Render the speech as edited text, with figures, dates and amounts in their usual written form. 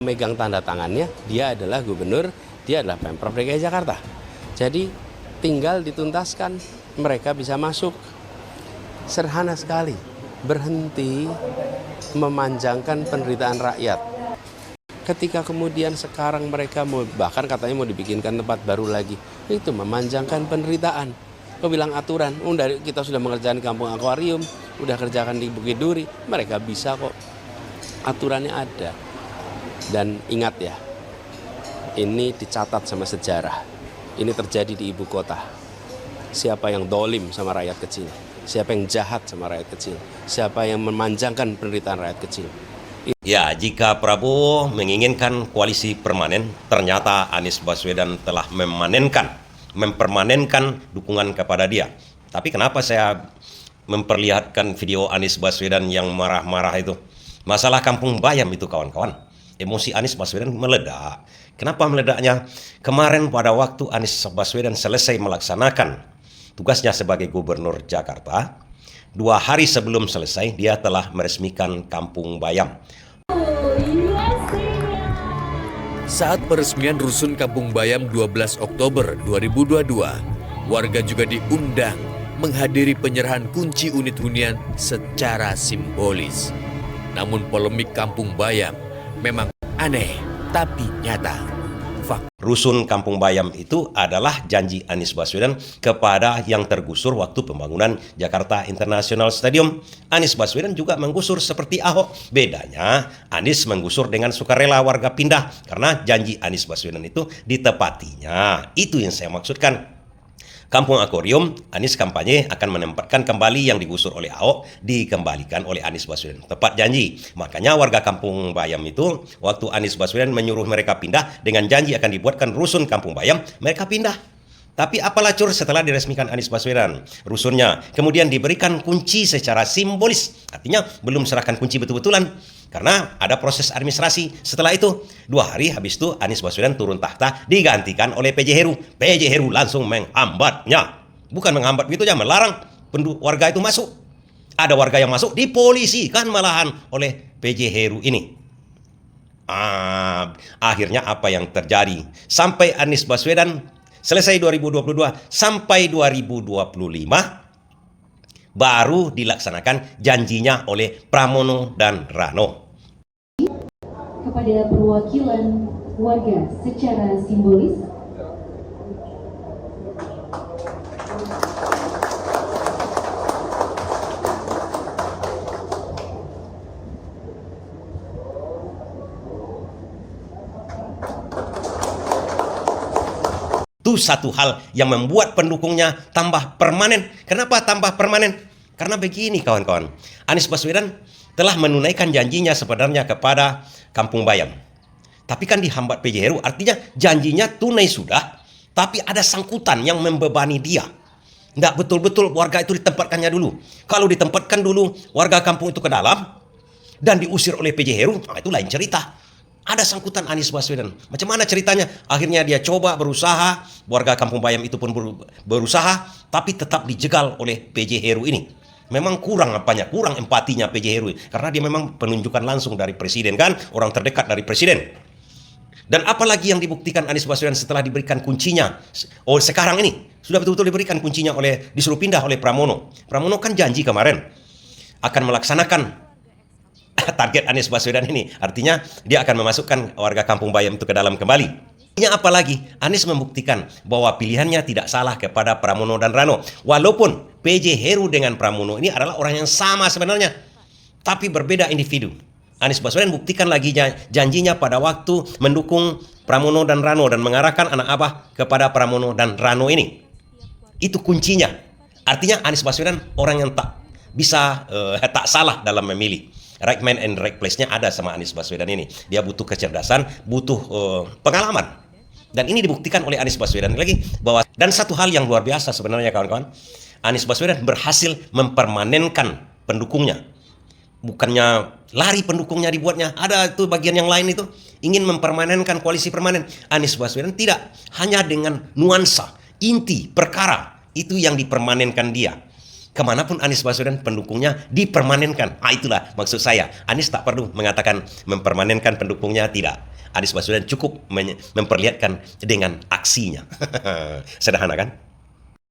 Megang tanda tangannya, dia adalah gubernur, dia adalah Pemprov DKI Jakarta. Jadi tinggal dituntaskan, mereka bisa masuk. Sederhana sekali, berhenti memanjangkan penderitaan rakyat. Ketika kemudian sekarang mereka bahkan katanya mau dibikinkan tempat baru lagi, itu memanjangkan penderitaan. Kau bilang aturan, kita sudah mengerjakan kampung akuarium, udah kerjakan di Bukit Duri, mereka bisa kok. Aturannya ada. Dan ingat ya, ini dicatat sama sejarah. Ini terjadi di ibu kota. Siapa yang dolim sama rakyat kecil? Siapa yang jahat sama rakyat kecil? Siapa yang memanjangkan penderitaan rakyat kecil? Ya, jika Prabowo menginginkan koalisi permanen, ternyata Anies Baswedan telah mempermanenkan dukungan kepada dia. Tapi kenapa saya memperlihatkan video Anies Baswedan yang marah-marah itu? Masalah Kampung Bayam itu, kawan-kawan. Emosi Anies Baswedan meledak. Kenapa meledaknya? Kemarin pada waktu Anies Baswedan selesai melaksanakan tugasnya sebagai gubernur Jakarta, 2 hari sebelum selesai dia telah meresmikan Kampung Bayam. Saat peresmian Rusun Kampung Bayam 12 Oktober 2022, warga juga diundang menghadiri penyerahan kunci unit hunian secara simbolis. Namun polemik Kampung Bayam memang aneh tapi nyata. Rusun Kampung Bayam itu adalah janji Anies Baswedan kepada yang tergusur waktu pembangunan Jakarta International Stadium. Anies Baswedan juga menggusur seperti Ahok. Bedanya Anies menggusur dengan sukarela warga pindah karena janji Anies Baswedan itu ditepatinya. Itu yang saya maksudkan. Kampung Akuarium, Anies kampanye akan menempatkan kembali yang digusur oleh Ahok, dikembalikan oleh Anies Baswedan. Tepat janji. Makanya warga Kampung Bayam itu, waktu Anies Baswedan menyuruh mereka pindah, dengan janji akan dibuatkan rusun Kampung Bayam, mereka pindah. Tapi apalah cur setelah diresmikan Anies Baswedan rusunnya, kemudian diberikan kunci secara simbolis. Artinya belum serahkan kunci betul-betulan. Karena ada proses administrasi. Setelah itu, 2 hari habis itu Anies Baswedan turun tahta digantikan oleh PJ Heru. PJ Heru langsung menghambatnya. Bukan menghambat begitu aja, melarang warga itu masuk. Ada warga yang masuk dipolisikan malahan oleh PJ Heru ini. Akhirnya apa yang terjadi? Sampai Anies Baswedan selesai 2022 sampai 2025 baru dilaksanakan janjinya oleh Pramono dan Rano. Kepada perwakilan warga secara simbolis. Itu satu hal yang membuat pendukungnya tambah permanen. Kenapa tambah permanen? Karena begini kawan-kawan, Anies Baswedan telah menunaikan janjinya sebenarnya kepada Kampung Bayam. Tapi kan dihambat PJ Heru, artinya janjinya tunai sudah, tapi ada sangkutan yang membebani dia. Tidak betul-betul warga itu ditempatkannya dulu. Kalau ditempatkan dulu warga kampung itu ke dalam dan diusir oleh PJ Heru, itu lain cerita. Ada sangkutan Anies Baswedan. Macam mana ceritanya? Akhirnya dia coba berusaha, warga Kampung Bayam itu pun berusaha, tapi tetap dijegal oleh PJ Heru ini. Memang kurang empatinya PJ Heru. Karena dia memang penunjukan langsung dari presiden kan, orang terdekat dari presiden. Dan apalagi yang dibuktikan Anies Baswedan setelah diberikan kuncinya. Oh sekarang ini, sudah betul-betul diberikan kuncinya disuruh pindah oleh Pramono. Pramono kan janji kemarin akan melaksanakan target Anies Baswedan ini. Artinya dia akan memasukkan warga Kampung Bayam itu ke dalam kembali. Artinya apa lagi? Anies membuktikan bahwa pilihannya tidak salah kepada Pramono dan Rano. Walaupun PJ Heru dengan Pramono ini adalah orang yang sama sebenarnya, tapi berbeda individu. Anies Baswedan buktikan lagi janjinya pada waktu mendukung Pramono dan Rano dan mengarahkan anak abah kepada Pramono dan Rano ini. Itu kuncinya. Artinya Anies Baswedan orang yang tak bisa tak salah dalam memilih. Right man and right place-nya ada sama Anies Baswedan ini. Dia butuh kecerdasan, butuh pengalaman. Dan ini dibuktikan oleh Anies Baswedan lagi bahwa, dan satu hal yang luar biasa sebenarnya kawan-kawan, Anies Baswedan berhasil mempermanenkan pendukungnya. Bukannya lari pendukungnya dibuatnya, ada itu bagian yang lain itu ingin mempermanenkan koalisi permanen. Anies Baswedan tidak, hanya dengan nuansa, inti, perkara itu yang dipermanenkan dia. kemanapun Anies Baswedan pendukungnya dipermanenkan. Itulah maksud saya. Anies tak perlu mengatakan mempermanenkan pendukungnya, tidak. Anies Baswedan cukup memperlihatkan dengan aksinya. Sederhana kan?